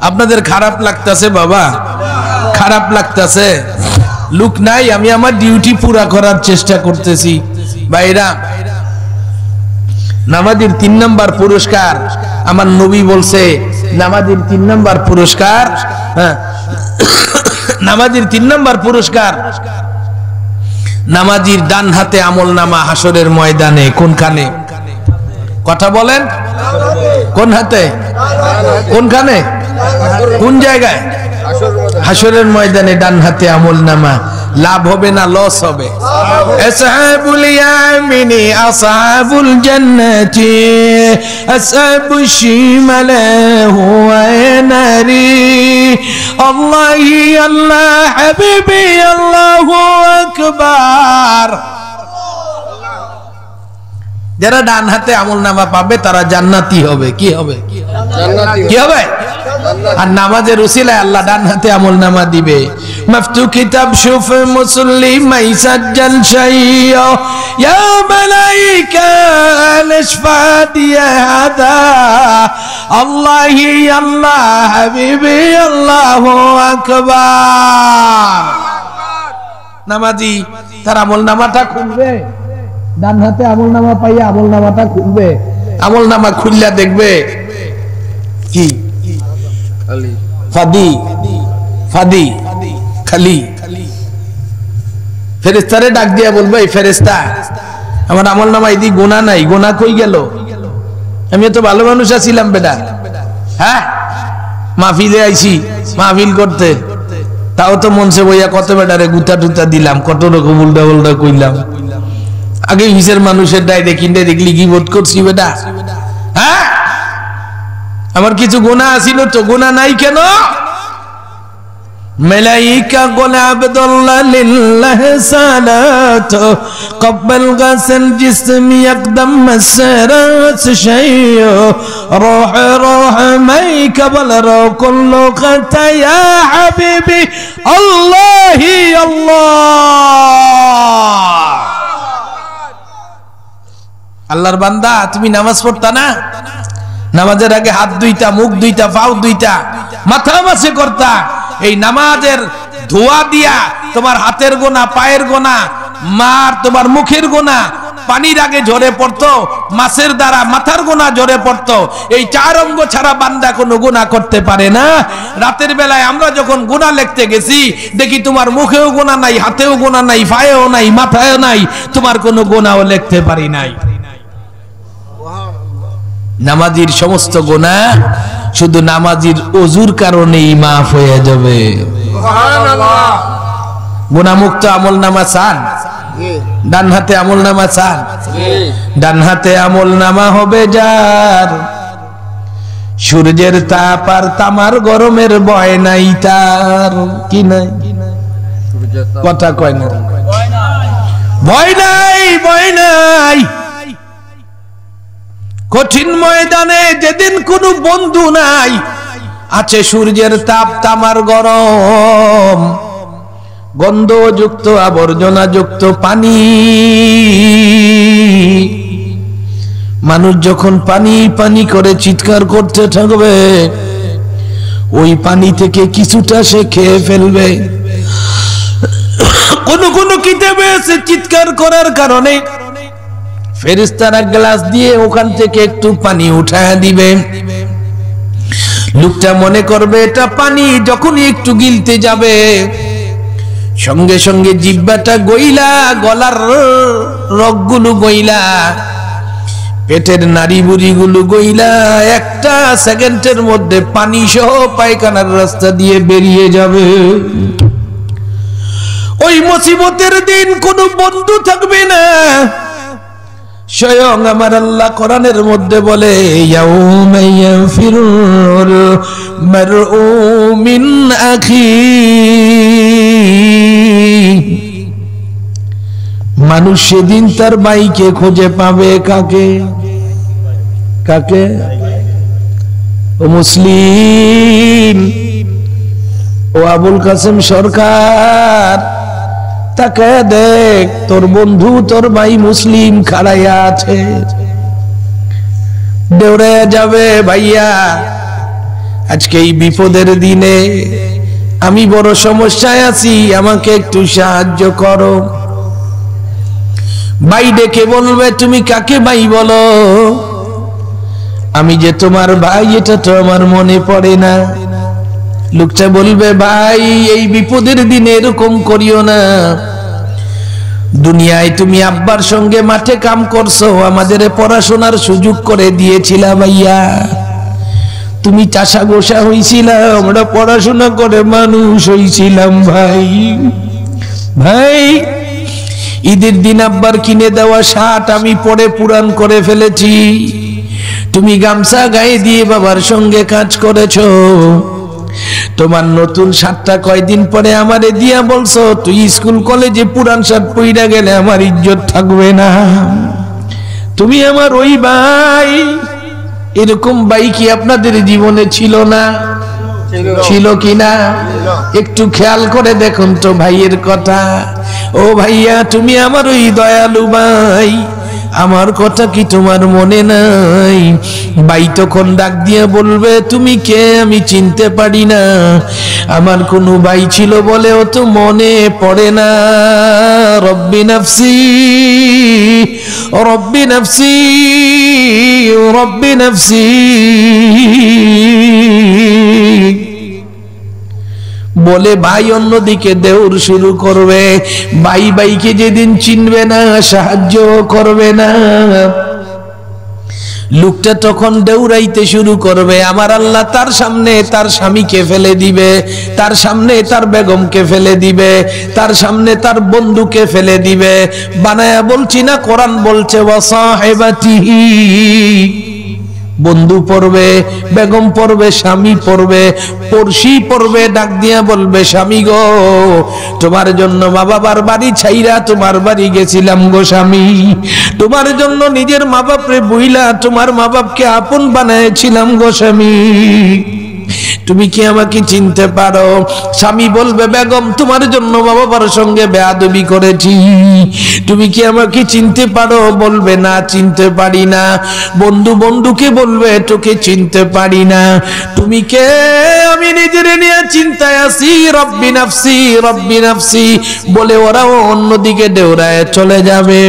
আপনাদের খারাপ লাগতেছে বাবা, খারাপ লাগতেছে? লোক নাই, আমি আমার ডিউটি পুরা করার চেষ্টা করতেছি। ভাইরা, নামাজের 3 নাম্বার পুরস্কার আমার নবী বলছে, নামাজের 3 নাম্বার পুরস্কার, হ্যাঁ নামাজের 3 নাম্বার পুরস্কার, নামাজির ডান হাতে আমল নামা হাসরের ময়দানে। কোনখানে? কথা বলেন, কোন হাতে? কোনখানে? কোন জায়গায়? হাসরের ময়দানে ডান হাতে আমল নামা। লাভ হবে না লস হবে? আসহাবুল ইয়ামিনি আসহাবুল জান্নাতি আসহাবুশ শিমালি হুয়া নারি। আল্লাহি আল্লাহ হাবিবি আল্লাহু আকবার। যারা ডান হাতে আমল নামা পাবে তারা জান্নাতি হবে। কি হবে? কি হবে? আর নামাজের উসিলায় আল্লাহ ডান হাতে আমল নামা দিবে। মাফতু কিতাব শুফ মুসলিম মাইসাজ্জাল শাইয়া ইয়া মালাইকা লিশফাতিয়া হাদা আল্লাহি আল্লাহ হাবিবি আল্লাহু আকবার। নামাজি তার আমল নামাটা খুলবে, ডান হাতে আমল নামা পাইয়া আমল নামাটা খুলবে। আমল নামা খুললা দেখবে কি? ফাদি ফাদি খালি। ফেরেশতারে ডাক দিয়া বলবে, এই ফেরেশতা, আমার আমল নামা এদিকে গুনাহ নাই, গুনাহ কই গেল? আমি তো ভালো মানুষ আছিলাম বেটা, হ্যাঁ মাহফিলে আইছি মাহফিল করতে, তাও তো মনসে বইয়া কত বেটারে গুতা টুতা দিলাম, কত রকম উল্টা উল্টা কইলাম। আগে হিসের মানুষের ডাইরেক্ট ইনডাইরেক্টলি গিবত করছি বেটা, হ্যাঁ আমার কিছু গুনাহ আছিল তো, গুনাহ নাই কেন? ملائكة قل عبد الله لله صلاة قبل غسل جسم يقدم مسرات شيء روح روح ميك بل رو كل خطا يا حبيبي الله الله আল্লাহর বান্দা তুমি নামাজ পড়তা না? নামাজের আগে হাত দুইটা, মুখ দুইটা, পাও দুইটা, মাথা মাসে করতা। এই নামাজের ধোয়া দিয়া তোমার হাতের গোনা, পায়ের গোনা, মার তোমার মুখের গোনা পানির আগে ঝরে পড়তো, মাছের দ্বারা মাথার গোনা ঝরে পড়তো। এই 4 অঙ্গ ছাড়া বান্দা কোনো গুনাহ করতে পারে না। রাতের বেলায় আমরা যখন গুনাহ লিখতে গেছি দেখি তোমার মুখেও গুনাহ নাই, হাতেও গুনাহ নাই, পায়েও নাই, মাথায়ও নাই, তোমার কোনো গুনাহও লিখতে পারি নাই। নামাজির সমস্ত গুনাহ শুধু নামাজির ওযুর কারণেই মাফ হয়ে যাবে। সুবহানাল্লাহ। গুনাহমুক্ত আমলনামা চান? ডান হাতে আমলনামা চান? ডান হাতে আমলনামা হবে যার সূর্যের তাপ আর তামার গরমের ভয় নাই তার। কি নাই? কথা কয় না, ভয় নাই, ভয় নাই। কঠিন ময়দানে যেদিন কোনো বন্ধু নাই, আছে সূর্যের তাপ, তামার গরম, গন্ধযুক্ত আবর্জনা যুক্ত পানি। মানুষ যখন পানি পানি করে চিৎকার করতে থাকবে, ওই পানি থেকে কিছুটা সে খেয়ে ফেলবে। কোন কোন কিতাবে আছে চিৎকার করার কারণে ফেরেশতারা গ্লাস দিয়ে ওখান থেকে একটু পানি উঠায় দিবে। লোকটা মনে করবে এটা পানি, যখনই একটু গিলতে যাবে সঙ্গে সঙ্গে জিহ্বাটা গইলা, গলার রগগুলো গইলা, পেটের নাড়ি বুড়িগুলো গইলা 1 সেকেন্ডের মধ্যে পানি সহ পায়খানার রাস্তা দিয়ে বেরিয়ে যাবে। ওই মুসিবতের দিন কোনো বন্ধু থাকবে না। স্বয়ং আমার আল্লাহ কোরআনের মধ্যে বলে, ইয়াউমা ইয়াফিরুল মারউ মিন আখি, মানুষ সেদিন তার ভাইকে খুঁজে পাবে। কাকে? কাকে? ও মুসলিম, ও আবুল কাসেম সরকার, তাকে দেখ, তোর বন্ধু তোর ভাই মুসলিম খাড়াইয়া আছে, দৌড়ে যাবে ভাইয়া। আজকে এই বিপদের দিনে আমি বড় সমস্যায় আছি, আমাকে একটু সাহায্য করো। ভাই ডেকে বলবে, তুমি কাকে ভাই বলো? আমি যে তোমার ভাই এটা তো আমার মনে পড়ে না। লোকটা বলবে, ভাই এই বিপদের দিনে এরকম করিও না। দুনিয়ায় তুমি আব্বার সঙ্গে মাঠে কাম করছো, আমাদের পড়াশোনার সুযোগ করে দিয়েছিলা ভাইয়া। তুমি চাষা গোসা হইছিলাম, আমরা পড়াশোনা করে মানুষ হইছিলাম ভাই। ভাই ঈদের দিন আব্বার কিনে দেওয়া শার্ট আমি পরে পুরান করে ফেলেছি। তুমি গামছা গায়ে দিয়ে বাবার সঙ্গে কাজ করেছো। তোমার নতুন শার্টটা কয়দিন পরে আমারে দিয়া বলছো, তুই স্কুল কলেজে পুরান শার্ট পইরা গেলে আমার ইজ্জত থাকবে না। তুমি আমার ওই ভাই। এরকম ভাই কি আপনাদের জীবনে ছিল না? ছিল কিনা একটু খেয়াল করে দেখুন তো ভাইয়ের কথা। ও ভাইয়া, তুমি আমার ওই দয়ালু ভাই, আমার কথা কি তোমার মনে নাই? ভাই তখন ডাক দিয়ে বলবে, তুমি কে আমি চিনতে পারি না, আমার কোনো ভাই ছিল বলেও তো মনে পড়ে না। রব্বি নাফসি রব্বি নাফসি রব্বি নাফসি বলে ভাই অন্যদিকে দেউর শুরু করবে। ভাই ভাইকে যেদিন চিনবে না, সাহায্য করবে না, লোকটা তখন দৌড়াইতে শুরু করবে। আমার আল্লাহ তার সামনে তার স্বামীকে ফেলে দিবে, তার সামনে তার বেগমকে ফেলে দিবে, তার সামনে তার বন্ধুকে ফেলে দিবে। বানায়া বলছি না, কোরআন বলছে ওয়াসাহিবাতিহি। বন্ধু পড়বে, বেগম পড়বে, স্বামী পড়বে, পড়শি পড়বে, ডাক দিয়া বলবে, স্বামী গো তোমার জন্য মা বাবার বাড়ি ছাইরা তোমার বাড়ি গেছিলাম গো স্বামী। তোমার জন্য নিজের মা বাপরে বইলা তোমার মা বাপকে আপন বানাইছিলাম গো স্বামী। তুমি কি আমাকে চিনতে পারো? স্বামী বলবে, বেগম তোমার জন্য বাবার সঙ্গে বেয়াদবি করেছি, তুমি কি আমাকে চিনতে পারো? বলবে, না চিনতে পারি না। বন্ধু বন্ধুকে বলবে, তোকে চিনতে পারি না। তুমি কে? আমি নিজের নিয়ে চিন্তায় আছি। রব্বি নাফসি রব্বি নাফসি বলে ওরাও অন্যদিকে দৌড়ায় চলে যাবে।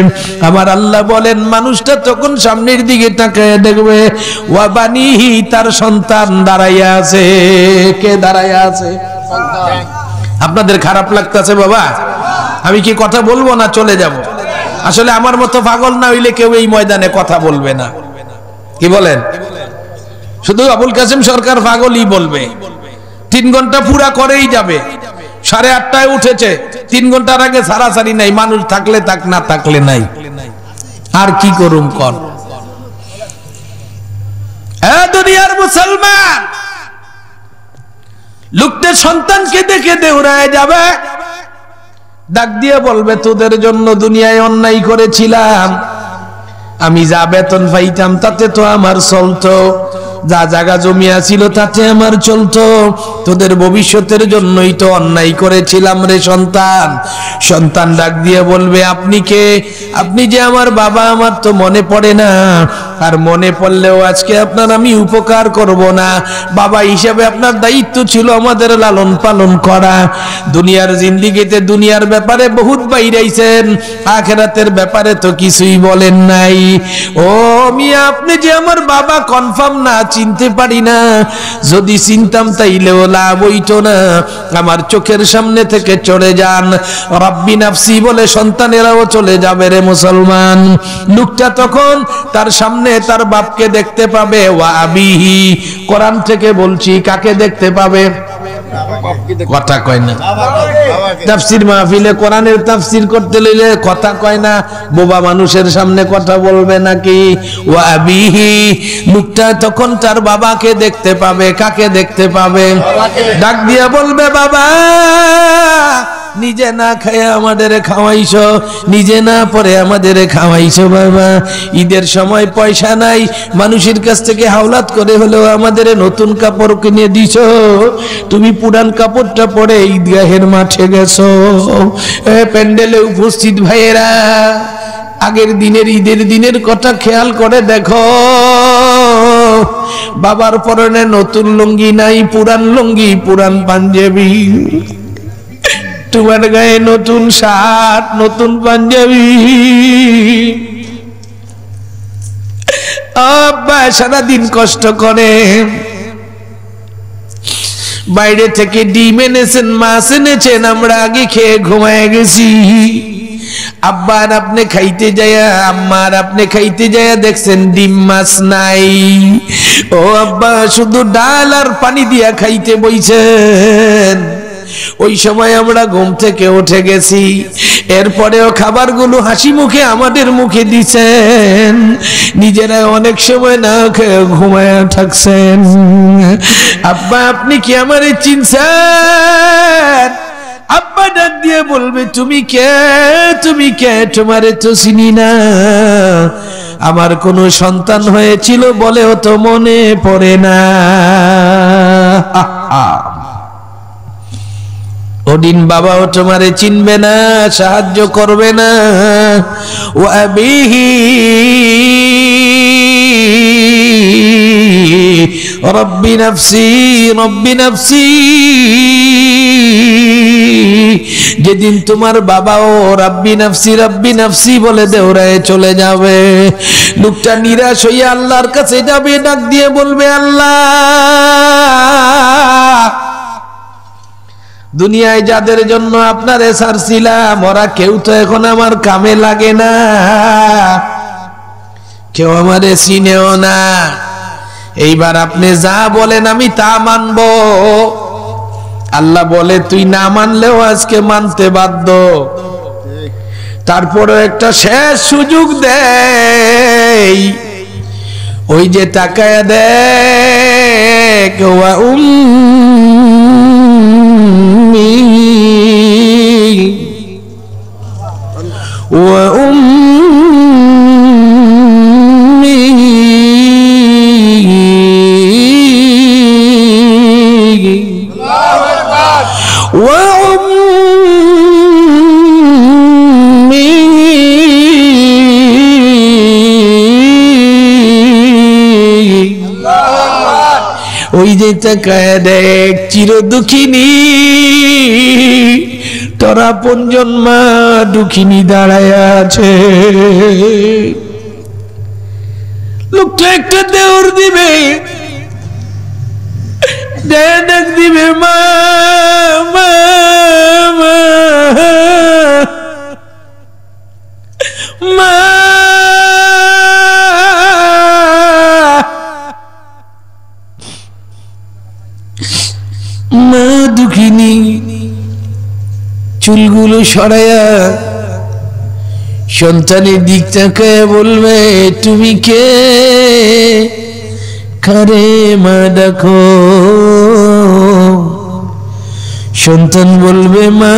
আমার আল্লাহ বলেন, মানুষটা তখন সামনের দিকে তাকায় দেখবে, ওয়া বানিহি তার সন্তান দাঁড়াইয়া আছে। কে দাঁড়াইয়া আছে? আপনাদের খারাপ লাগতেছে বাবা? আমি কি কথা বলবো না চলে যাব? আসলে আমার মতো পাগল না হইলে কেউ এই ময়দানে কথা বলবে না। কি বলেন? শুধু আবুল কাসেম সরকার পাগলই বলবে। 3 ঘন্টা পুরা করেই যাবে। 8:30টায় উঠেছে, 3 ঘন্টার আগে ছাড়াছাড়ি নাই। মানুষ থাকলে থাক, না থাকলে নাই। আর কি করুম কর? দুনিয়ার মুসলমান লোকদের সন্তানকে দেখে দেউড়ায় যাবে, ডাক দিয়ে বলবে, তোদের জন্য দুনিয়ায় অন্যায় করেছিলাম। আমি যা বেতন পাইতাম তাতে তো আমার চলতো, যা জায়গা জমি আছিল তাতে আমার চলতো। তোদের ভবিষ্যতের জন্যই তো অন্যায় করেছিলাম রে সন্তান। সন্তান ডাক দিয়ে বলবে, আপনি কে? আপনি যে আমার বাবা, আমার তো মনে পড়ে না। আর মনে পড়লেও আজকে আপনার আমি উপকার করব না। বাবা হিসেবে আপনার দায়িত্ব ছিল আমাদের লালন পালন করা। দুনিয়ার জিন্দিগিতে দুনিয়ার ব্যাপারে বহুত বাইরাইছেন, আখিরাতের ব্যাপারে তো কিছুই বলেন নাই। ও মিয়া, আপনি যে আমার বাবা কনফার্ম না, চিনতে পারি না। যদি চিনতাম তাইলেও লাভ হইতো না। আমার চোখের সামনে থেকে চলে যান। রব্বি নাফসি বলে সন্তানেরাও চলে যাবে রে মুসলমান। লোকটা তখন তার সামনে তার বাপকে দেখতে পাবে। ওয়া আবিহি, কোরআন থেকে বলছি, কাকে দেখতে পাবে? কথা কয় না। তাফসীর মাহফিলে কোরআনের তাফসীর করতে লইলে কথা কয় না। বোবা মানুষের সামনে কথা বলবে নাকি? ওয়া আবিহি, লোকটা তখন তার বাবাকে দেখতে পাবে। কাকে দেখতে পাবে? ডাক দিয়া বলবে, বাবা নিজে না খায় আমাদের খাওয়াইছো, নিজে না পরে আমাদের খাওয়াইছো। বাবা ঈদের সময় পয়সা নাই, মানুষের কাছ থেকে হাওলাত করে হলেও আমাদের নতুন কাপড় কিনে দিছো। তুমি পুরান কাপড়টা পরে ঈদগাহের মাঠে গেছো। প্যান্ডেলে উপস্থিত ভাইয়েরা, আগের দিনের ঈদের দিনের কথা খেয়াল করে দেখো। বাবার পরনে নতুন লুঙ্গি নাই, পুরান লুঙ্গি, পুরান পাঞ্জাবি। তোমার গায়ে নতুন শার্ট, নতুন পাঞ্জাবি। আব্বা সারাদিন কষ্ট করে, বাইরে থেকে ডিম এনেছেন, মাছ এনেছেন, আমরা আগে খেয়ে ঘুমায় গেছি। আব্বা আর আপনি খাইতে যায়া, আম্মা আর আপনি খাইতে যায়া দেখছেন ডিম মাছ নাই। ও আব্বা শুধু ডাল আর পানি দিয়া খাইতে বইছেন। ওই সময় আমরা ঘুম থেকে উঠে গেছি, এরপরেও খাবারগুলো হাসি মুখে আমাদের মুখে দিছেন, নিজেরা অনেক সময় না খেয়ে ঘুমায় থাকছেন। আব্বা আপনি কি আমারে চিনছেন? আব্বা ডাক দিয়ে বলবে তুমি কে, তুমি কে? তোমারে তো চিনি না। আমার কোন সন্তান হয়েছিল বলেও তো মনে পড়ে না। ওদিন বাবাও তোমারে চিনবে না, সাহায্য করবে না। ও আবিহি রব্বি নাফসি রব্বি নাফসি। যেদিন তোমার বাবাও রব্বি নাফসি রব্বি নাফসি বলে দেওরায় চলে যাবে, লোকটা নিরাশ হইয়া আল্লাহর কাছে যাবে, ডাক দিয়ে বলবে আল্লাহ, দুনিয়ায় যাদের জন্য আপনারে ছাড়ছিলাম ওরা কেউ তো এখন আমার কামে লাগে না, কেউ আমারে চিনেও না। এইবার আপনি যা বলেন আমি তা মানব। আল্লাহ বলে তুই না মানলেও আজকে মানতে বাধ্য। তারপরে একটা শেষ সুযোগ দেই, ওই যে তাকায়া দেখ ওই যে তাকায় দেখ চির দুঃখিনী তোরা পঞ্জন মা দুঃখিনী দাঁড়ায় আছে। লোকটা একটা দেওর দিবে, ডাক দিবে মা মা মা মা। মা দুঃখিনী চুলগুলো সরায়া সন্তানের দিক তাকায় বলবে তুমি কে, কারে মা ডাকো? সন্তান বলবে মা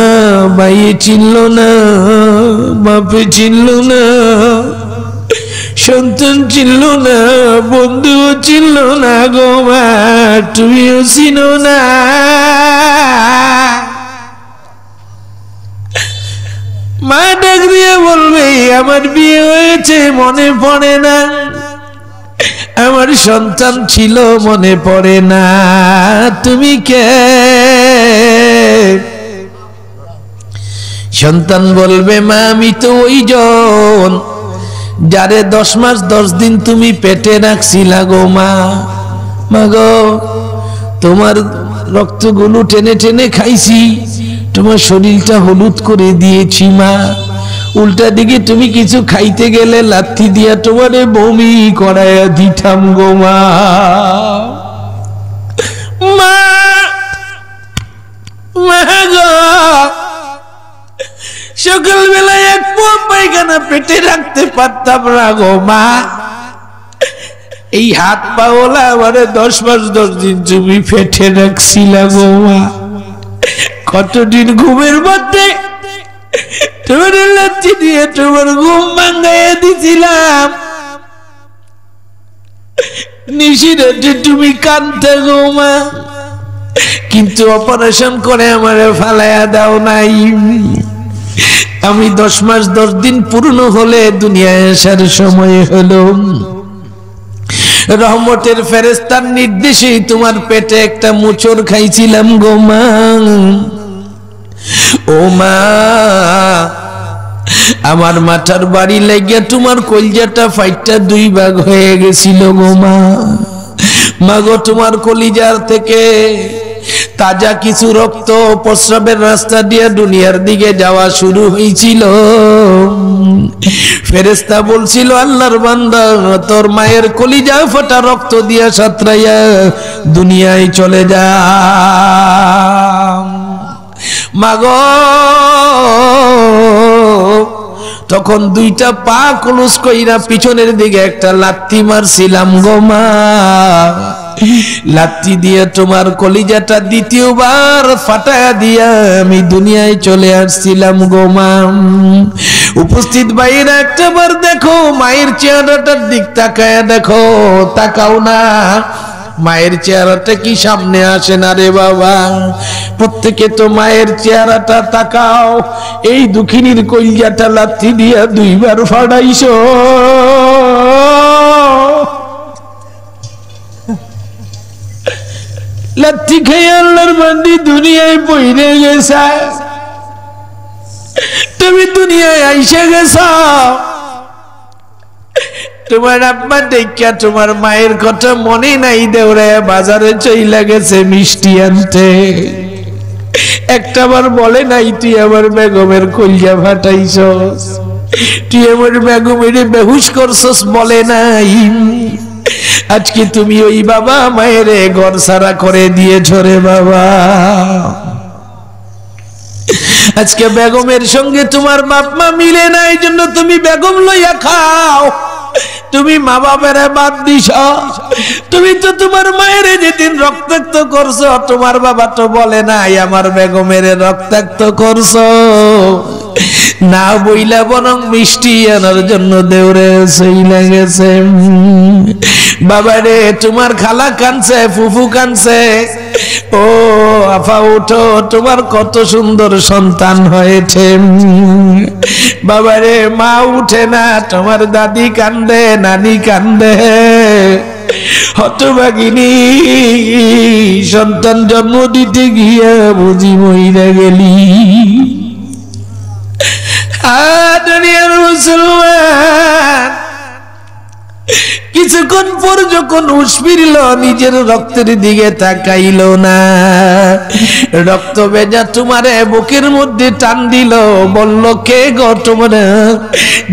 ভাইয়ে চিনল না, বাপে চিনল না, সন্তান চিনল না, বন্ধুও চিনল না গো মা, তুমিও চিনো না। মা ডাক দিয়ে বলবে আমার বিয়ে হয়েছে মনে পড়ে না, আমার সন্তান ছিল মনে পড়ে না, তুমি কে? সন্তান বলবে মা আমি তো ওই জন যারে 10 মাস 10 দিন তুমি পেটে রাখছিলা গো মা। মা গো তোমার রক্তগুলো টেনে টেনে খাইছি, তোমার শরীরটা হলুদ করে দিয়েছি মা। উল্টা দিকে তুমি কিছু খাইতে গেলে লাথি দিয়া তোমারে বমি করাইয়া দিতাম গো মা। মা মা গো সকালবেলায় এক পোয়া পায়খানা পেটে রাখতে পারতাম না গো মা। এই হাত পা ওলা আমারে 10 মাস 10 দিন তুমি পেটে রাখছিলা গো মা। কতদিন ঘুমের মধ্যে তোমার লাথি দিয়ে তোমার ঘুম ভাঙাইয়া দিছিলাম, নিশিরাতে তুমি কাঁদতে গো মা, কিন্তু অপারেশন করে আমারে ফালাইয়া দাও নাই। আমি 10 মাস 10 দিন পূর্ণ হলে দুনিয়ায় আসার সময় হলো। রহমতের ফেরেশতার নির্দেশে তোমার পেটে একটা মোচড় খাইছিলাম গো মা। ও মা, আমার মাথার বাড়ি লাগিয়া তোমার কলিজাটা ফাইটটা দুই ভাগ হয়ে গেছিল গো মা। মাগো, তোমার কলিজার থেকে তাজা কিছু রক্ত প্রস্রাবের রাস্তা দিয়ে দুনিয়ার দিকে যাওয়া শুরু হয়েছিল। ফেরেশতা বলছিল, আল্লাহর বান্দা, তোর মায়ের কলিজা ফোটা রক্ত দিয়া সাঁতরাইয়া দুনিয়ায় চলে যা। মাগো, তখন দুইটা পা ক্লোজ কইরা পিছনের দিকে একটা লাত্তি মারছিলাম গো মা। লাত্তি দিয়ে তোমার কলিজাটা দ্বিতীয়বার ফাটায়া দিয়া আমি দুনিয়ায় চলে আসছিলাম গো মা। উপস্থিত ভাইরা একটাবার দেখো, মায়ের চেহারাটার দিক তাকায়া দেখো। তাকাও না, মায়ের চেহারাটা কি সামনে আসে না রে বাবা? প্রত্যেকে তো মায়ের চেহারাটা তাকাও। এই দুঃখিনীর কলিজাটা লাথি দিয়া দুইবার ফাড়াইছো। লাথি খেয়ে আল্লাহর বান্দি দুনিয়ায় পইরে গেছে। তুমি দুনিয়ায় আইসা গেছ, তোমার আব্বা দেখা তোমার মায়ের কথা মনে নাই, দেওরায় বাজারে চইলা গেছে মিষ্টি আনতে। একটাবার বলে নাই তুই আমার বেগমের কলিজা ফাটাইছস, তুই আমার বেগমের বেহুশ করছস, বলে নাই। আজকে তুমি ওই বাবা মায়ের ঘর সারা করে দিয়েছ রে বাবা। আজকে বেগমের সঙ্গে তোমার বাপ মা মিলে না, এই জন্য তুমি বেগম লইয়া খাও। তুমি মা বাবার বাদ দিছ। তুমি তো তোমার মায়ের যেদিন রক্তাক্ত করছো, তোমার বাবা তো বলে নাই আমার বেগমের রক্তাক্ত করছো না, বইলা বরং মিষ্টি আনার জন্য দেউরে সইলা গেছে। বাবারে, তোমার খালা কানছে, ফুফু কানছে। ও আফা উঠো, তোমার কত সুন্দর সন্তান হয়েছে। বাবারে, মা উঠে না, তোমার দাদি কান্দে, নানি কান্দে। হতভাগিনী, সন্তান জন্ম দিতে গিয়া বুঝি মইরা গেলি। দুনিয়ার মুসলমান, কিছুক্ষণ পর যখন হুঁশ ফিরল, নিজের রক্তের দিকে তাকাইল না। রক্ত ভেজা তোমারে বুকের মধ্যে টান দিল, বলল, কে গো তোমার?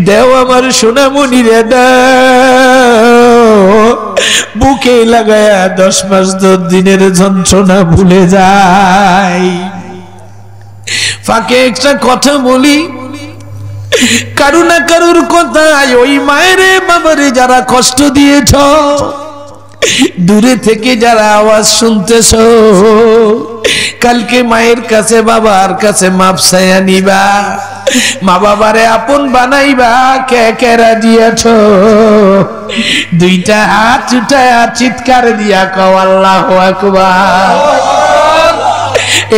দেও আমার সোনামণি রে, দাও। বুকে লাগায়া 10 মাস 10 দিনের যন্ত্রণা ভুলে যায়। ফাঁকে একটা কথা বলি, কারু না কারুর কথায় ওই মায়ের বাবারে যারা কষ্ট দিয়েছ, দূরে থেকে যারা আওয়াজ শুনতেছ, কালকে মায়ের কাছে বাবার কাছে মাপ চাইয়া নিবা, মা বাবারে আপন বানাইবা। কে কে রাজি আছো? দুইটা হাত উঠায়া চিৎকার দিয়া কও আল্লাহু আকবার।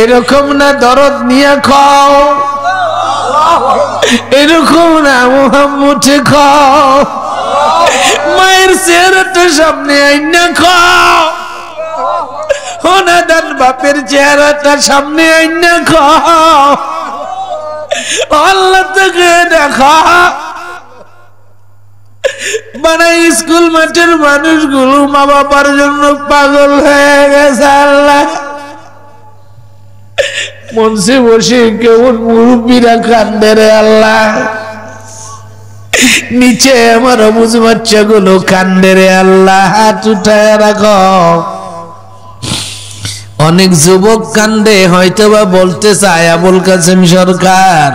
এরকম না দরদ নিয়া খাও, এরকম না মুহাম্মদে খাও, মায়ের চেহারাটা সামনে আইনা খাও। হোনাদার বাপের চেহারাটা সামনে আইনা খাও। আল্লাহ থেকে দেখা বানাই। স্কুল মাঠের মানুষগুলো মা বাবার জন্য পাগল হয়ে গেছে। আল্লাহ মঞ্চে বসে কেমন মুরব্বীরা কান্দে রে আল্লাহ, নিচে আমার অবুঝ বাচ্চা গুলো কান্দে রে আল্লাহ। হাত উঠায় রাখো। অনেক যুবক কান্দে, হয়তো বা বলতে চায়, আবুল কাসেম সরকার,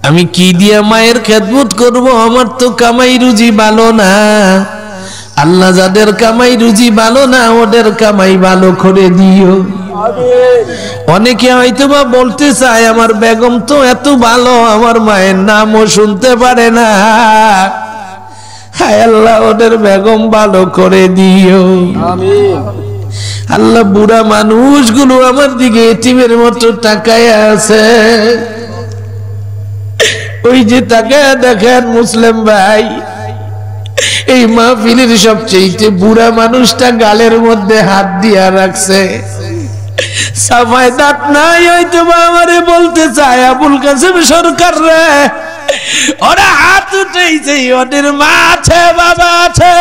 আমি কি দিয়ে মায়ের খেদমত করব? আমার তো কামাই রুজি ভালো না। আল্লাহ যাদের কামাই রুজি ভালো না, ওদের কামাই ভালো করে দিও। অনেকে হয়তো বা বলতে চায়, আমার বেগম তো এত ভালো, আমার মায়ের নামও শুনতে পারে না। হায় আল্লাহ, ওদের বেগম ভালো করে দিও। আল্লাহ, বুড়া মানুষগুলো আমার দিকে এতিমের মতো তাকায় আছে। ওই যে তাকায় দেখেন মুসলিম ভাই, এই মাহফিলের সবচেয়ে বুড়া মানুষটা গালের মধ্যে হাত দিয়া রাখছে, সাফায় দাঁত নাই, হয়তো আমারে বলতে চায় আবুল কাসেম সরকার রে, ওরা হাত উঠেছে, ওদের মা আছে বাবা আছে,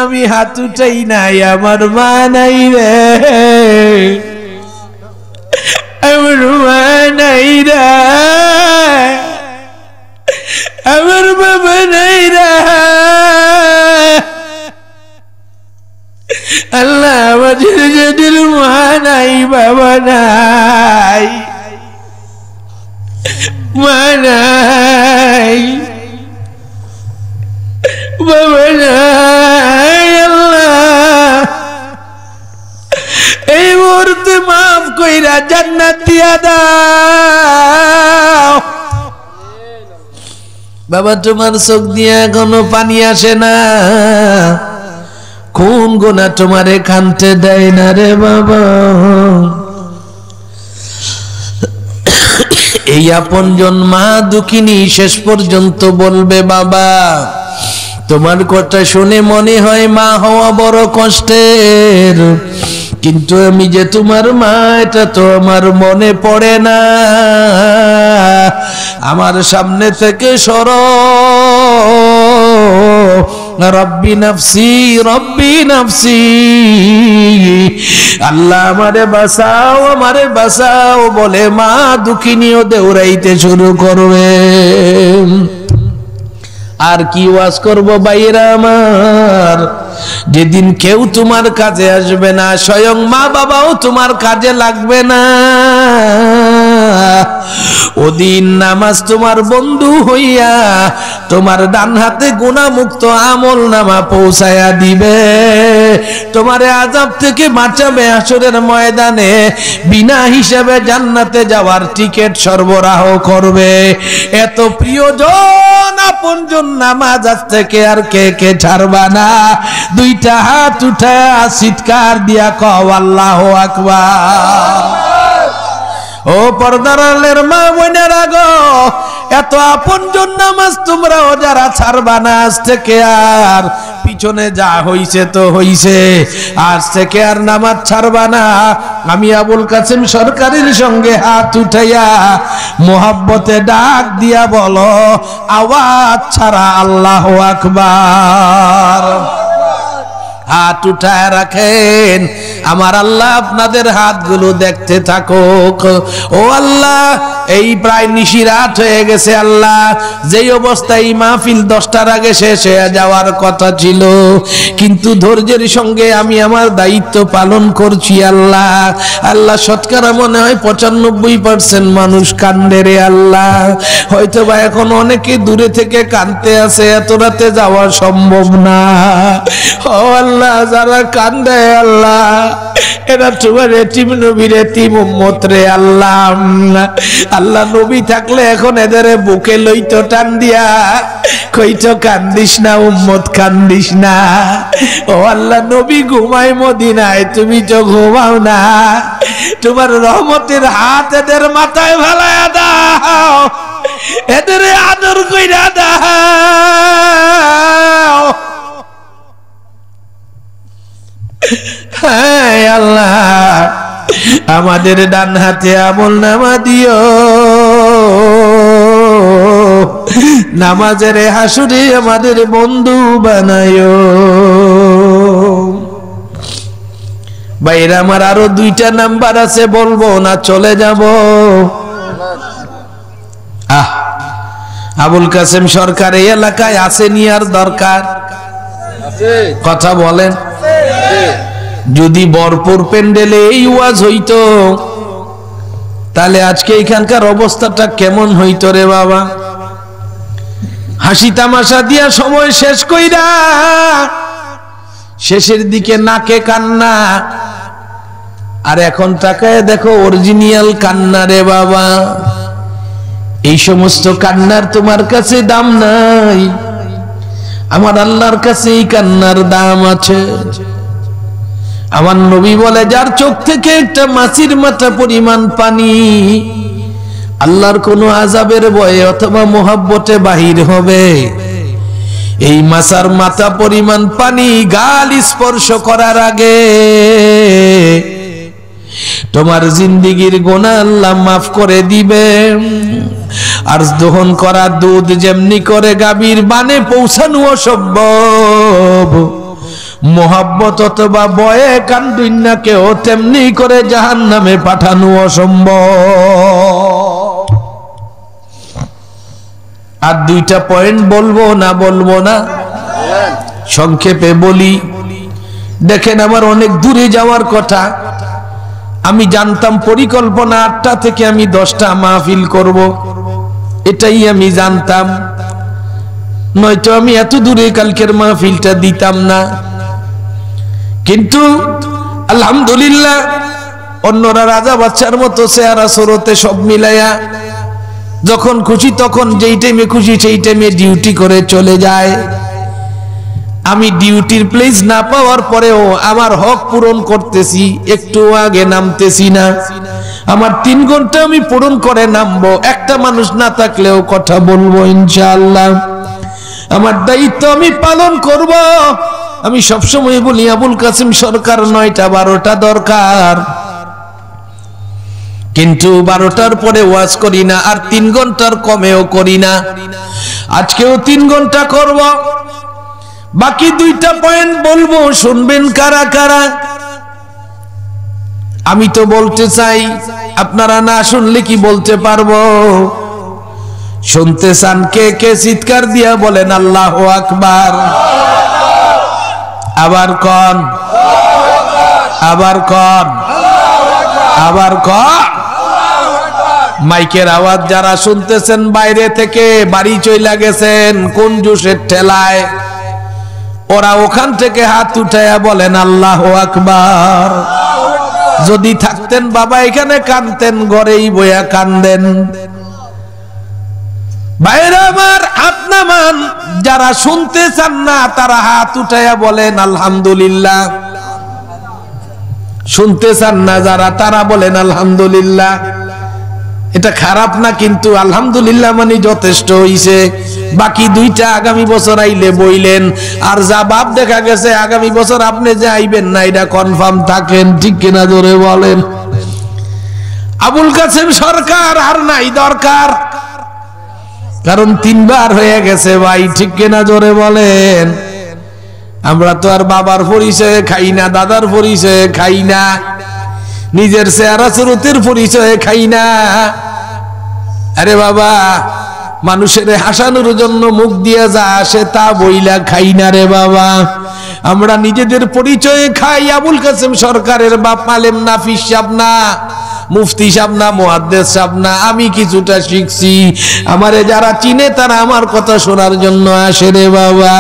আমি হাত উঠাই নাই, আমার মা নাই রে, আমার মা নাই রে, আমার বাবা নাই রে, আল্লাহ আমাদের যাদের মা নাই বাবা নাই মা নাই বাবা নাই, আল্লাহ এই মুহূর্তে মাফ কইরা জান্নাত দিয়া দাও। বাবা তোমার চোখ দিয়ে এখনো পানি আসে না, কোন গোনা তোমারে কানতে দেয় না রে বাবা। এই আপনজন মা দুঃখিনী শেষ পর্যন্ত বলবে বাবা তোমার কথা শুনে মনে হয় মা হওয়া বড় কষ্টের, কিন্তু আমি যে তোমার মা এটা তো আমার মনে পড়ে না, আমার সামনে থেকে সরো, রব্বি নাফসি রব্বি নাফসি, আল্লাহ আমারে বাঁচাও বলে মা দুঃখিনীও দেউরাইতে শুরু করবে। আর কি ওয়াজ করব ভাইরা আমার, যেদিন কেউ তোমার কাজে আসবে না, স্বয়ং মা বাবাও তোমার কাজে লাগবে না, ওদিন নামাজ তোমার বন্ধু হইয়া তোমার ডান হাতে গুনাহমুক্ত আমল নামা পৌঁছায়া দিবে, তোমারে আযাব থেকে বাঁচাবে, হাসরের ময়দানে বিনা হিসাবে জান্নাতে যাওয়ার টিকিট সরবরাহ করবে। এত প্রিয়জন আপনজন নামাজ আজ থেকে আর কে কে ছাড়বা না, দুইটা হাত উঠায়া চিৎকার দিয়া কও আল্লাহু আকবার। ও পর্দার আড়ালের মা বোনেরা গো, এত আপনজন নামাজ তোমরাও যারা ছাড়বা না, আজ থেকে আর পিছনে যা হইছে তো হইছে, আজ থেকে আর নামাজ ছাড়বা না। আমি আবুল কাসেম সরকারের সঙ্গে হাত উঠাইয়া মোহাব্বতে ডাক দিয়া বলো আওয়াজ ছাড়া আল্লাহু আকবার। হাত উঠায় রাখেন, আমার আল্লাহ আপনাদের হাতগুলো দেখতে থাকুক। ও আল্লাহ, এই প্রায় নিশিরাত হয়ে গেছে আল্লাহ, যেই অবস্থায় মাহফিল 10টার আগে শেষ হয়ে যাওয়ার কথা ছিল, কিন্তু ধৈর্যের সঙ্গে আমি আমার দায়িত্ব পালন করছি আল্লাহ। আল্লাহ শতকরা মনে হয় 95% মানুষ কান্দে রে আল্লাহ, হয়তো বা এখন অনেকে দূরে থেকে কাঁদতে আছে, এত রাতে যাওয়া সম্ভব না। ও আল্লাহ, যারা কান্দে আল্লাহ এরা তোমার এতিম নবীর এতিম উম্মত রে আল্লাহ। আল্লাহ নবী থাকলে এখন এদের বুকে লইতো টান দিয়া, কইতো কান্দিস না উম্মত কান্দিস না। ও আল্লাহ, নবী ঘুমায় মদিনায়, তুমি তো ঘুমাও না, তোমার রহমতের হাত এদের মাথায় ভালায়া দাও, এদের আদর কইরা দাও। হ্যাঁ আল্লাহ, আমাদের ডান হাতে আমল নামা দিও, নামাজের হাসুরে আমাদের বন্ধু বানায়ো। বাইরে আমার আরো 2টা নাম্বার আছে, বলবো না চলে যাব? আবুল কাসেম সরকার এই এলাকায় আসেনি, আর দরকার কথা বলেন? যদি বরপুর প্যান্ডেলে এই ওয়াজ হইতো, তাহলে আজকে এখানকার অবস্থাটা কেমন হইতো রে বাবা। হাসি তামাশা দিয়া সময় শেষ কইরা শেষের দিকে নাকে কান্না, আর এখন তাকায় দেখো অরিজিনাল কান্না রে বাবা। এই সমস্ত কান্নার তোমার কাছে দাম নাই, আমার আল্লাহর কাছে এই কান্নার দাম আছে। আমার নবী বলে, যার চোখ থেকে একটা মাছির মাথা পরিমাণ পানি আল্লাহর কোন আযাবের ভয়ে অথবা মোহাব্বতে বাহির হবে, এই মাছার মাথা পরিমাণ পানি গাল স্পর্শ করার আগে তোমার জিন্দেগীর গুনাহ আল্লাহ মাফ করে দিবে। আর দহন করা দুধ যেমনি করে গাভীর বানে পৌঁছানো অসম্ভব, মোহাব্বত অথবা বয়ে কান্দুন্যাকেও তেমনি করে জাহান্নামে পাঠানো অসম্ভব। আর দুইটা পয়েন্ট বলবো না সংক্ষেপে বলি। দেখেন, আমার অনেক দূরে যাওয়ার কথা। আমি জানতাম পরিকল্পনা 8টা থেকে আমি 10টা মাহফিল করব, এটাই আমি জানতাম, নয়তো আমি এত দূরে কালকের মাহফিলটা দিতাম না। কিন্তু আলহামদুলিল্লাহ অন্যরা রাজা বাচ্চার মতো চেহারা সুরতে সব মিলাইয়া যখন খুশি তখন যেই টাইমে খুশি সেই টাইমে ডিউটি করে চলে যায়। আমি ডিউটির প্লেস না পাওয়ার পরেও আমার হক পূরণ করতেছি, একটু আগে নামতেছি না। আমার 3 ঘন্টা আমি পূরণ করে নামবো, একটা মানুষ না থাকলেও কথা বলবো ইনশাআল্লাহ। আমার দায়িত্ব আমি পালন করব। আমি সবসময় বলি আবুল কাসেম সরকার 9টা 12টা দরকার, কিন্তু 12টার পরে ওয়াজ করি না, আর 3 ঘন্টার কমেও করি না। আজকেও 3 ঘন্টা করব। বাকি 2টা পয়েন্ট বলবো, শুনবেন কারা কারা? আমি তো বলতে চাই, আপনারা না শুনলে কি বলতে পারবো? শুনতে চান কে কে? চিৎকার দিয়া বলেন আল্লাহু আকবার। আবার কন, আবার কন, আবার কন। মাইকের আওয়াজ যারা শুনতেছেন বাইরে থেকে, বাড়ি চইলা গেছেন কোন জোশের ঠেলায়, ওরা ওখান থেকে হাত উঠাইয়া বলেন আল্লাহু আকবার। যদি থাকতেন বাবা এখানে কানতেন, ঘরেই বইয়া কান্দেন। বাইরে আমার হাত নামান। যারা শুনতে চান না তারা হাত উঠাইয়া বলেন আলহামদুলিল্লাহ। শুনতে চান না যারা, তারা বলেন আলহামদুলিল্লাহ। এটা খারাপ না, কিন্তু আলহামদুলিল্লাহ মানে যথেষ্ট হইছে। বাকি 2টা আগামী বছর আইলে বইলেন। আর যা বাপ দেখা গেছে আগামী বছর আপনি যে আইবেন না, এটা কনফার্ম থাকেন, ঠিক কিনা জোরে বলেন। আবুল কাসেম সরকার আর নাই দরকার, কারণ 3 বার হয়ে গেছে ভাই, ঠিক কিনা জোরে বলেন। আমরা তো আর বাবার পরিচয়ে খাই না, দাদার পরিচয়ে খাই না, নিজের চেহারা সুরতের পরিচয়ে খাই না। আরে বাবা, মানুষের হাসানোর জন্য মুখ দিয়ে যা আসে তা বইলা খাই না রে বাবা। আমরা নিজেদের পরিচয়ে খাই। আবুল কাসেম সরকারের বাপ মালেম নাফিস সাহেব না, মুফতি সাহেব না, মুহাদ্দিস সাহেব না। আমি কিছুটা শিখছি, আমারে যারা চিনে তারা আমার কথা শোনার জন্য আসে রে বাবা।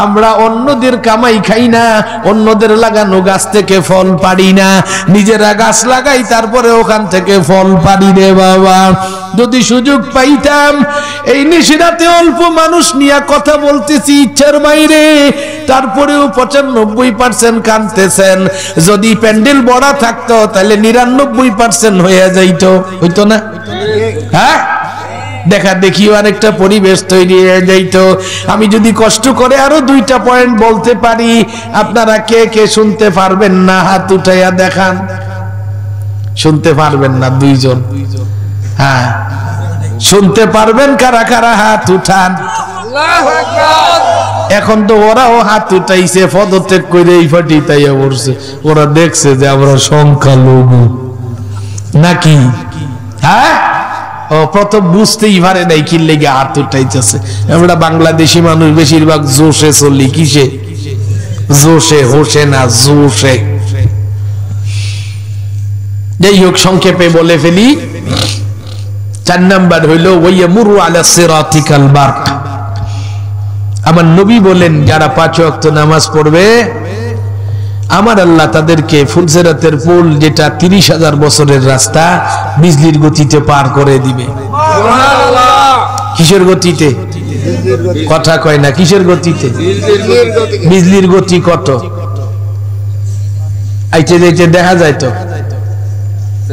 আমরা অন্যদের কামাই খাই না, অন্যদের লাগানো গাছ থেকে ফল পারি না, নিজেরা গাছ লাগাই তারপরে ওখান থেকে ফল পারি রে বাবা। যদি সুযোগ পাইতাম, এই নিশিরাতে অল্প মানুষ নিয়ে কথা বলতেছি ইচ্ছার বাইরে, তারপরেও 95% কাঁদতেছেন। যদি প্যান্ডেল বড়া থাকতো তাহলে 99% হয়ে যাইতো, হইতো না? হ্যাঁ, দেখা দেখিও আরেকটা পরিবেশ তৈরি হয়ে যাইতো। আমি যদি কষ্ট করে আরো 2টা পয়েন্ট বলতে পারি, আপনারা কে কে শুনতে পারবেন না হাত উঠাইয়া দেখান। শুনতে পারবেন না 2 জন? হ্যাঁ, শুনতে পারবেন কারা কারা? হাত উঠান। এখন তো ওরাও হাত উঠাইছে, পদত্যাগ করে এই ফাটি তাইয়া পড়ছে। ওরা দেখছে যে আমরা সংখ্যালঘু নাকি। হ্যাঁ, ও প্রথম বুঝতেই পারে নাই কি লেগে হাত উঠাইতেছে। আমরা বাংলাদেশি মানুষ বেশিরভাগ জোশে চলি। কিসে? জোশে, হোসে না, জোশে। যাই হোক, সংক্ষেপে বলে ফেলি। 4 নাম্বার হইল ওয়াইয়ামুরু আলা সিরাতিকাল বারক। আমার নবী বলেন, যারা 5 ওয়াক্ত নামাজ পড়বে আমার আল্লাহ তাদেরকে ফুলসিরাতের পুল, যেটা 30,000 বছরের রাস্তা, বিজলির গতিতে পার করে দিবে। কিসের গতিতে? কথা কয় না, কিসের গতিতে? বিজলির গতি কত? আইতে যাইতে দেখা যায় তো,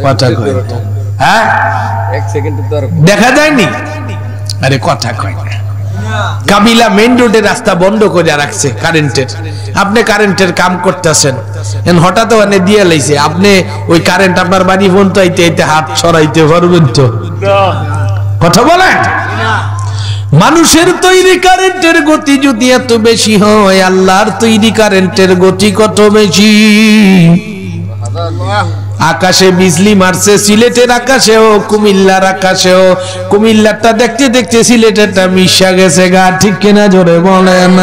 কথা কয়। হ্যাঁ, 1 সেকেন্ড দেখা যায়নি? আরে কথা কয় না। কাবিলা মেইন রোডের রাস্তা বন্ধ করে রাখছে কারেন্টের। আপনি কারেন্টের কাম করতেছেন, হঠাৎ ওখানে দিয়ে লাইছে, আপনি ওই কারেন্ট আপনার বাড়ি পর্যন্ত আইতে আইতে হাত ছড়াইতে পারবেন তো? কথা বলেন। মানুষের তৈরি কারেন্টের গতি যদি এত বেশি হয়, আল্লাহর তৈরি কারেন্টের গতি কত বেশি। আকাশে বিজলি মারছে, সিলেটের আকাশেও কুমিল্লার আকাশেও। কুমিল্লারটা দেখতে দেখতে সিলেটেরটা মিশা গেছে গা, ঠিক কিনা জোরে বলেন।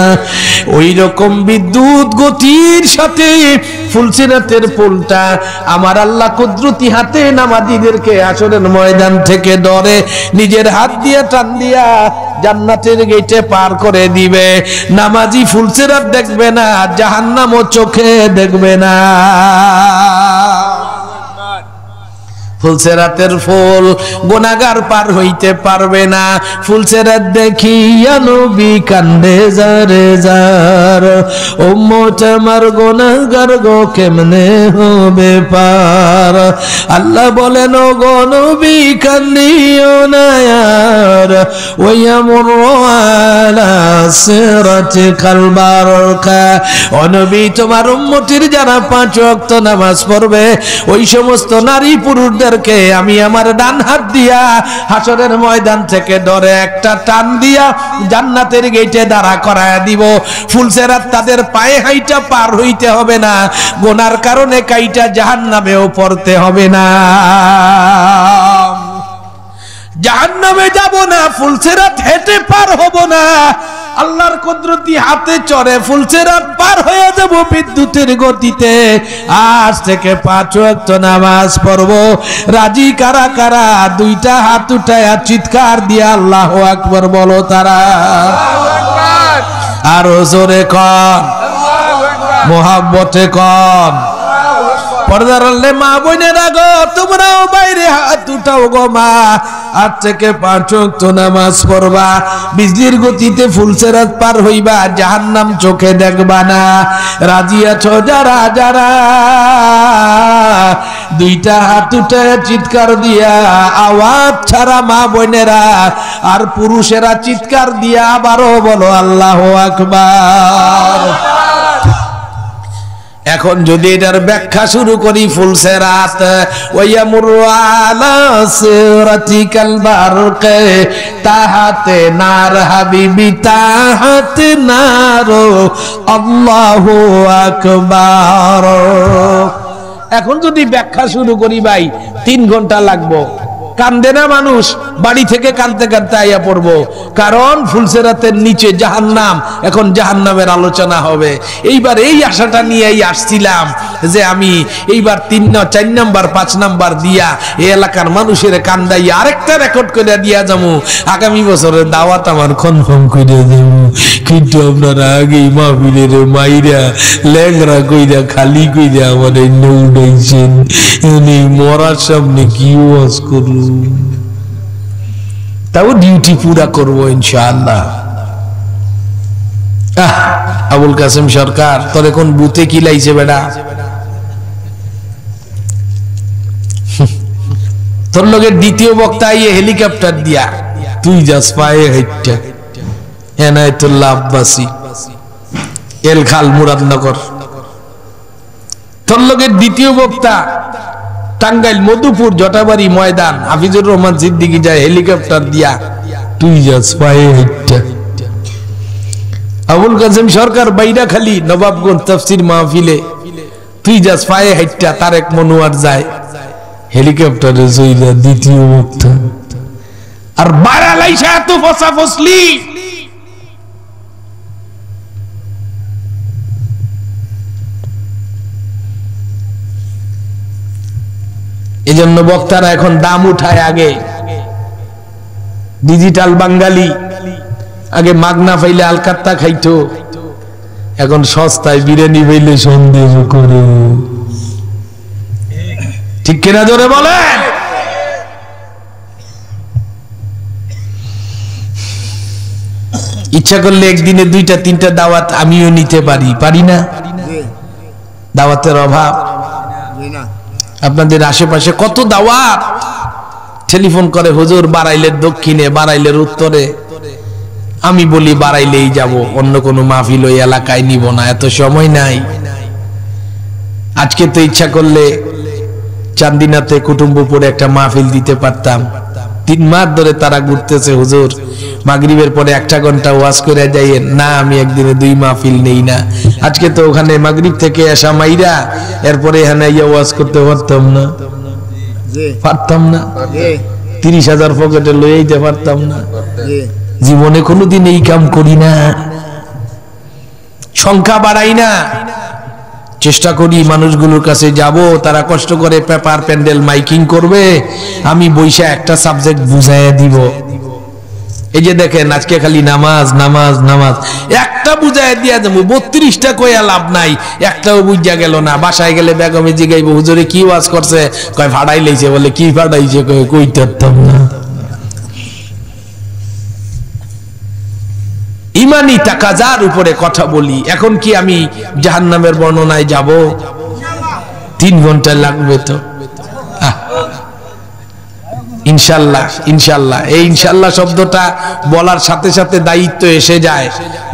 ওই রকম বিদ্যুৎ গতির সাথে ফুলসিরাতের পোলটা আমার আল্লাহ কুদরতি হাতে নামাজীদেরকে হাসরের ময়দান থেকে ধরে নিজের হাত দিয়ে টান দিয়া জান্নাতের গেটে পার করে দিবে। নামাজি ফুলসিরাত দেখবে না, জাহান্নামও চোখে দেখবে না। ফুলসিরাতের ফুল গুনাহগার পার হইতে পারবে না। ফুলসিরাত দেখিয়া নবী কান্দে যারে যার, উম্মত আমার গুনাহগার গো কেমনে হবে পার। আল্লাহ বলেন ও গো নবী কান্দিও না আর, ওয়ায়ামুর আলা সিরাতিকাল বারাকা। ও নবী তোমার উম্মতির যারা 5 ওয়াক্ত নামাজ পড়বে ওই সমস্ত নারী পুরুষদের আমি আমার ডান হাত দিয়া হাসরের ময়দান থেকে ধরে একটা টান দিয়া জান্নাতের গেটে দাঁড়া করায়া দিব। ফুলসিরাত তাদের পায়ে হাইটা পার হইতে হবে না, গুনার কারণে কাইটা জাহান্নামেও পড়তে হবে না। জাহান্নামে যাব না, ফুলসিরাত হেঁটে পার হব না। আল্লাহর কুদরতি হাতে চড়ে ফুলসিরাত পার হয়ে যাব বিদ্যুতের গতিতে। আজ থেকে 5 ওয়াক্ত নামাজ পড়ব। রাজি কারা কারা? 2টা হাত উঠায়া চিৎকার দিয়ে আল্লাহু আকবার বলো তারা। আরো জোরে কর, মোহাব্বতে কর। পর্দার আড়ালে মা বোনেরা গো, তোমরাও বাইরে হাত উঠাও গো মা। আজ থেকে 5 ওয়াক্ত নামাজ পড়বা, বিজলির গতিতে ফুলসিরাত পার হইবা, জাহান্নাম চোখে দেখবা না। রাজি আছো যারা যারা? 2টা হাত উঠায় চিৎকার দিয়া আওয়াজ ছাড়া মা বোনেরা আর পুরুষেরা চিৎকার দিয়া আবারও বলো আল্লাহু আকবার। এখন যদি এটার ব্যাখ্যা শুরু করি, ফুলসিরাত ওয়ায়ামুরু আলা সিরাতিকাল বারকা, তাহাতে নার হাবিবি তাহাতে নার, আল্লাহু আকবার। এখন যদি ব্যাখ্যা শুরু করি ভাই 3 ঘন্টা লাগবো। কান্দে না মানুষ? বাড়ি থেকে কাঁদতে কাঁদতে আইয়া পড়বো, কারণ ফুলসিরাতের নিচে জাহান্নাম। এখন জাহান্নামের আলোচনা হবে। এইবার এই আশাটা নিয়েই আসছিলাম যে আমি এইবার 3, 4 নাম্বার 5 নাম্বার দিয়া এই এলাকার মানুষের কান্দাইয়া আরেকটা রেকর্ড করে দিয়া যাবো। আগামী বছরের দাওয়াত আমার কনফার্ম করে যাবো। কিন্তু আপনারা আগেই মাহফিলের মাইরা ল্যাংরা কইরা খালি কইরা আমার উঠাইছেন, মরার সামনে কি ওয়াজ করু? তাও ডিউটি পুরা করবো ইনশাআল্লাহ। আবুল কাসেম সরকার, তোর এখন বুথে কি লাইছে বেটা? তোর লোকের দ্বিতীয় বক্তা আইয়ে হেলিকপ্টার দিয়া, তুই যাস পায়ে হাইটটা। এনায়েতুল্লাহ আব্বাসী, এলখাল মুরাদনগর। তোর লোকের দ্বিতীয় বক্তা টাঙ্গাইল মধুপুর জটাবাড়ি ময়দান হাফিজুর রহমান সিদ্দিকী যায় হেলিকপ্টার দিয়া, তুই যাস পায়ে হাইটটা। আবুল কাসেম সরকার বাইরাখালী নবাবগঞ্জ তাফসীর মাহফিলে, তুই যাস পায়ে হাইটটা। তারেক মনোয়ার যায় হেলিকপ্টারে চইলা দ্বিতীয় বক্তা। আর বারালাইসা এত ফসা ফসলি। এজন্য বক্তারা এখন দাম উঠায়। আগে ডিজিটাল বাঙালি, আগে মাগনা পাইলে আলকাত্তা খাইতো, এখন সস্তায় বিরিয়ানি পাইলে সন্দেহ করে। ঠিক কিনা জোরে বলেন? ইচ্ছা করলে একদিনে 2টা 3টা দাওয়াত আমিও নিতে পারি, পারি না? দাওয়াতের অভাব। আপনাদের আশেপাশে কত দাওয়াত, টেলিফোন করে হুজুর বারাইলের দক্ষিণে, বারাইলের উত্তরে, আমি বলি বাড়াইলেই যাব, অন্য কোনো মাহফিল ওই এলাকায় নিব না, এত সময় নাই। আজকে তো ইচ্ছা করলে চান্দিনাতে কুটুম্বপুরে একটা মাহফিল দিতে পারতাম। 3 মাস ধরে তারা ঘুরতেছে, হুজুর মাগরিবের পরে 1 ঘন্টা ওয়াজ করে যাইয়েন না, আমি একদিনে 2 মাহফিল নেই না। আজকে তো ওখানে মাগরিব থেকে এসা মাইরা এরপরে এখানে ইয়া ওয়াজ করতে পারতাম না, পারতাম না। 30,000 পকেটে লয়ে যেতে পারতাম না। জীবনে কোনোদিন এই কাম করি না, সংখ্যা বাড়াই না, চেষ্টা করি মানুষগুলোর কাছে যাব, তারা কষ্ট করে পেপার প্যান্ডেল মাইকিং করবে, আমি বইসা একটা সাবজেক্ট বুঝাইয়া দিব। এই যে দেখেন আজকে খালি নামাজ নামাজ নামাজ, একটা বুঝাইয়া দিয়া যাবো, 32টা কইয়া লাভ নাই, একটাও বুঝা গেল না। বাসায় গেলে বেগমে জিগাইব, হুজুরে কি ওয়াজ করছে? কয় ভাড়াই লইছে। বলে কি ভাড়াইছে? কয় কইতে পারতাম না। ইমানি তাকাজার উপরে কথা বলি। এখন কি আমি জাহান্নামের বর্ণনায় যাব? 3 ঘন্টা লাগবে তো। ইনশাল্লাহ, ইনশাল্লাহ। এই ইনশাল্লাহ শব্দটা বলার সাথে সাথে দায়িত্ব এসে যায়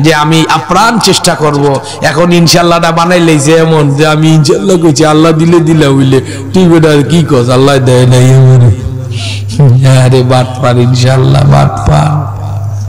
যে আমি আপ্রাণ চেষ্টা করব। এখন ইনশাল্লাহটা বানাইলেই যে এমন যে আমি ইনশাল্লাহ কইছি, আল্লাহ দিলে দিলে হইলে তুই বেটা কি কস, আল্লাহ দেয় নাই। আরে বাট পার, ইনশাল্লাহ বাট পার।